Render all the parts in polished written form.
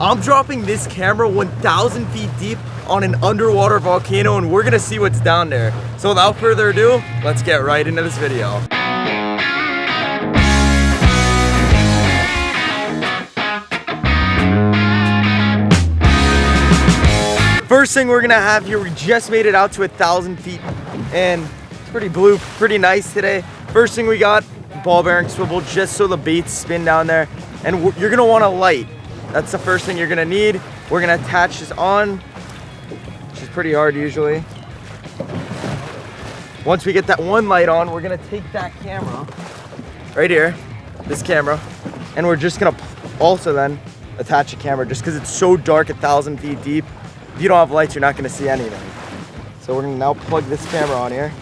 I'm dropping this camera 1,000 feet deep on an underwater volcano, and we're gonna see what's down there. So without further ado, let's get right into this video. First thing we're gonna have here, we just made it out to 1,000 feet, and it's pretty blue, pretty nice today. First thing we got, ball bearing swivel, just so the baits spin down there. And you're gonna want a light. That's the first thing you're gonna need. We're gonna attach this on, which is pretty hard usually. Once we get that one light on, we're gonna take that camera, right here, this camera, and we're just gonna also then attach a camera, just because it's so dark 1,000 feet deep. If you don't have lights, you're not gonna see anything. So we're gonna now plug this camera on here.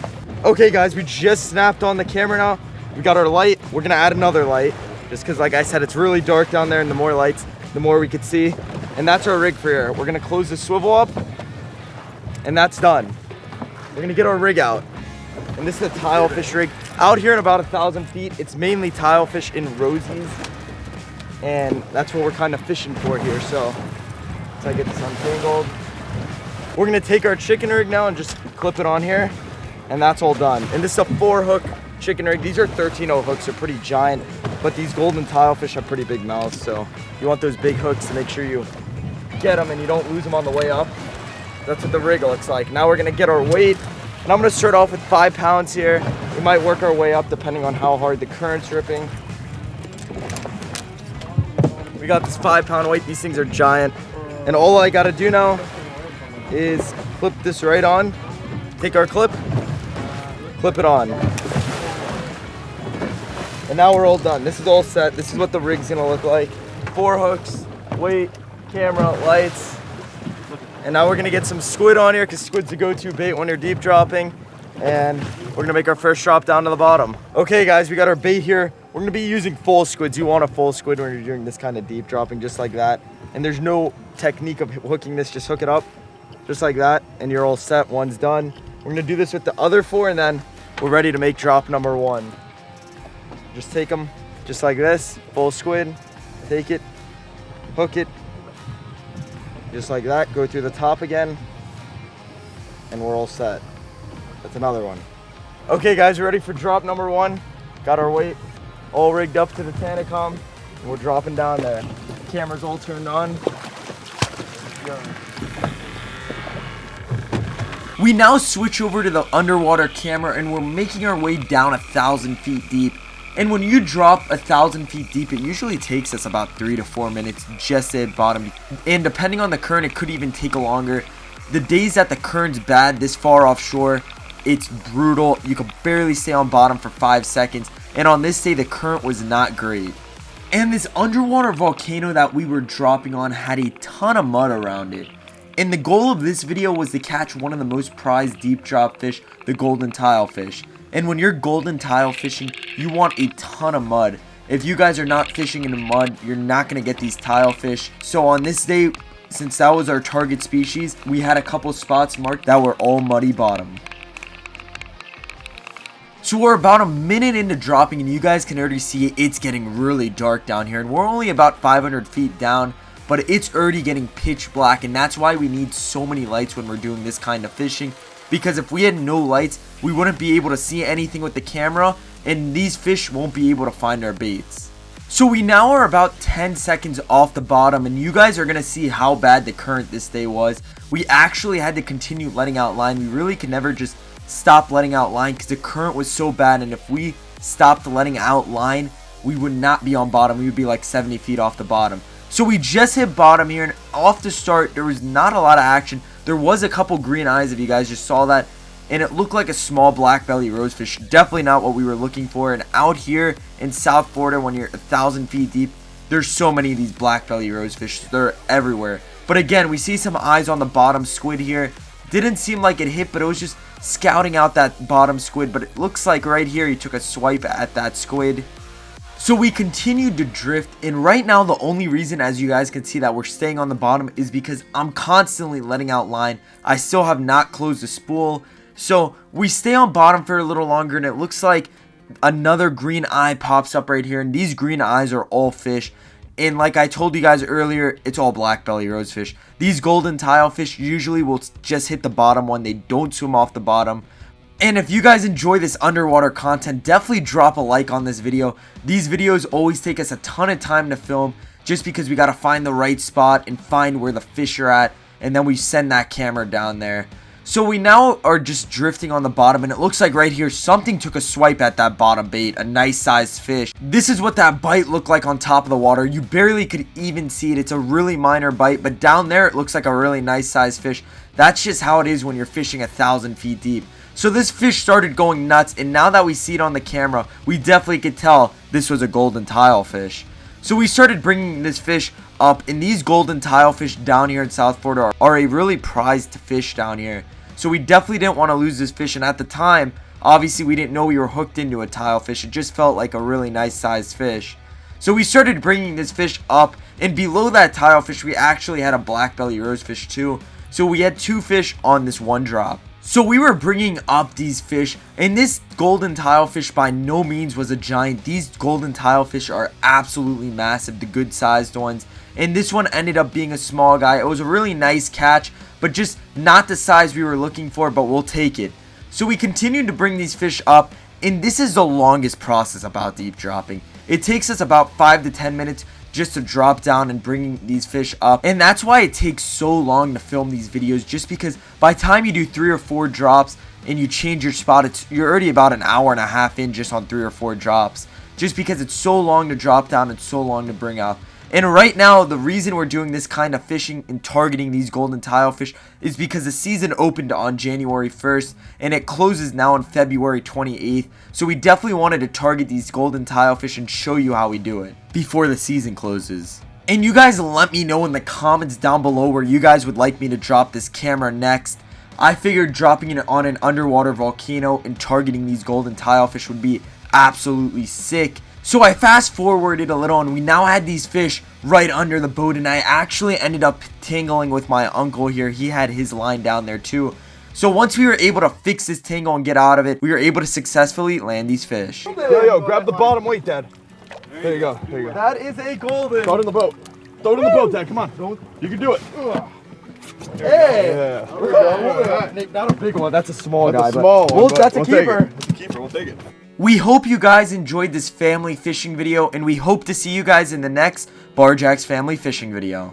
Okay guys, we just snapped on the camera now. We got our light. We're gonna add another light, just because like I said, it's really dark down there, and the more lights, the more we could see. And that's our rig for here. We're gonna close the swivel up, and that's done. We're gonna get our rig out. And this is a tile fish rig. Out here at about 1,000 feet, it's mainly tile fish in rosies. And that's what we're kind of fishing for here. So, once I get this untangled, we're gonna take our chicken rig now and just clip it on here, and that's all done. And this is a 4-hook chicken rig. These are 13-0 hooks, they're pretty giant, but these golden tile fish have pretty big mouths, so you want those big hooks to make sure you get them and you don't lose them on the way up. That's what the rig looks like. Now we're gonna get our weight, and I'm gonna start off with 5 pounds here. We might work our way up depending on how hard the current's ripping. We got this 5-pound weight. These things are giant, and all I gotta do now is clip this right on. Take our clip, clip it on. And now we're all done. This is all set. This is what the rig's gonna look like. 4 hooks, weight, camera, lights. And now we're gonna get some squid on here, because squid's the go-to bait when you're deep dropping. And we're gonna make our first drop down to the bottom. Okay guys, we got our bait here. We're gonna be using full squids. You want a full squid when you're doing this kind of deep dropping, just like that. And there's no technique of hooking this, just hook it up, just like that, and you're all set. One's done. We're gonna do this with the other 4, and then we're ready to make drop number 1. Just take them just like this, full squid, take it, hook it, just like that, go through the top again, and we're all set. That's another one. Okay guys, we're ready for drop number 1. Got our weight all rigged up to the Tanacom, and we're dropping down there. The camera's all turned on. We now switch over to the underwater camera, and we're making our way down 1,000 feet deep. And when you drop 1,000 feet deep, it usually takes us about 3 to 4 minutes just to hit bottom. And depending on the current, it could even take longer. The days that the current's bad this far offshore, it's brutal. You can barely stay on bottom for 5 seconds. And on this day, the current was not great. And this underwater volcano that we were dropping on had a ton of mud around it. And the goal of this video was to catch one of the most prized deep drop fish, the golden tile fish. And when you're golden tile fishing, you want a ton of mud. If you guys are not fishing in the mud, you're not going to get these tile fish. So on this day, since that was our target species, we had a couple spots marked that were all muddy bottom. So we're about a minute into dropping, and you guys can already see it's getting really dark down here. And we're only about 500 feet down, but it's already getting pitch black. And that's why we need so many lights when we're doing this kind of fishing. Because if we had no lights, we wouldn't be able to see anything with the camera, and these fish won't be able to find our baits. So we now are about 10 seconds off the bottom, and you guys are going to see how bad the current this day was. We actually had to continue letting out line. We really could never just stop letting out line because the current was so bad, and if we stopped letting out line, we would not be on bottom. We would be like 70 feet off the bottom. So we just hit bottom here, and off the start, there was not a lot of action. There was a couple green eyes, if you guys just saw that, and it looked like a small black belly rosefish. Definitely not what we were looking for. And out here in South Florida, when you're 1,000 feet deep, there's so many of these black belly rosefish. They're everywhere. But again, we see some eyes on the bottom squid here. Didn't seem like it hit, but it was just scouting out that bottom squid. But it looks like right here he took a swipe at that squid. So we continued to drift, and right now the only reason, as you guys can see, that we're staying on the bottom is because I'm constantly letting out line. I still have not closed the spool. So we stay on bottom for a little longer, and it looks like another green eye pops up right here, and these green eyes are all fish. And like I told you guys earlier, it's all black belly rosefish. These golden tilefish usually will just hit the bottom one. They don't swim off the bottom. And if you guys enjoy this underwater content, definitely drop a like on this video. These videos always take us a ton of time to film just because we got to find the right spot and find where the fish are at. And then we send that camera down there. So we now are just drifting on the bottom, and it looks like right here something took a swipe at that bottom bait, a nice sized fish. This is what that bite looked like on top of the water. You barely could even see it. It's a really minor bite, but down there it looks like a really nice sized fish. That's just how it is when you're fishing 1,000 feet deep. So this fish started going nuts, and now that we see it on the camera, we definitely could tell this was a golden tilefish. So we started bringing this fish up, and these golden tilefish down here in South Florida are a really prized fish down here. So we definitely didn't want to lose this fish, and at the time, obviously we didn't know we were hooked into a tilefish. It just felt like a really nice sized fish. So we started bringing this fish up, and below that tilefish we actually had a black belly rosefish too. So we had 2 fish on this one drop. So we were bringing up these fish, and this golden tilefish by no means was a giant. These golden tilefish are absolutely massive, the good sized ones. And this one ended up being a small guy. It was a really nice catch, but just not the size we were looking for, but we'll take it. So we continued to bring these fish up, and this is the longest process about deep dropping. It takes us about 5 to 10 minutes just to drop down and bring these fish up, and that's why it takes so long to film these videos, just because by the time you do 3 or 4 drops and you change your spot, you're already about an hour and a half in just on 3 or 4 drops, just because it's so long to drop down and so long to bring up. And right now, the reason we're doing this kind of fishing and targeting these golden tilefish is because the season opened on January 1st and it closes now on February 28th. So we definitely wanted to target these golden tilefish and show you how we do it before the season closes. And you guys let me know in the comments down below where you guys would like me to drop this camera next. I figured dropping it on an underwater volcano and targeting these golden tilefish would be absolutely sick. So I fast forwarded a little, and we now had these fish right under the boat, and I actually ended up tangling with my uncle here. He had his line down there too. So once we were able to fix this tangle and get out of it, we were able to successfully land these fish. Yo, grab the bottom weight, Dad. There you go, there you go. That is a golden. Throw it in the boat. Throw it in the boat, Dad, come on. You can do it. Hey! Yeah. Nick, not a big one, that's a small guy. That's a small one. Well, that's a keeper. That's a keeper, we'll take it. We hope you guys enjoyed this family fishing video, and we hope to see you guys in the next Barjack's family fishing video.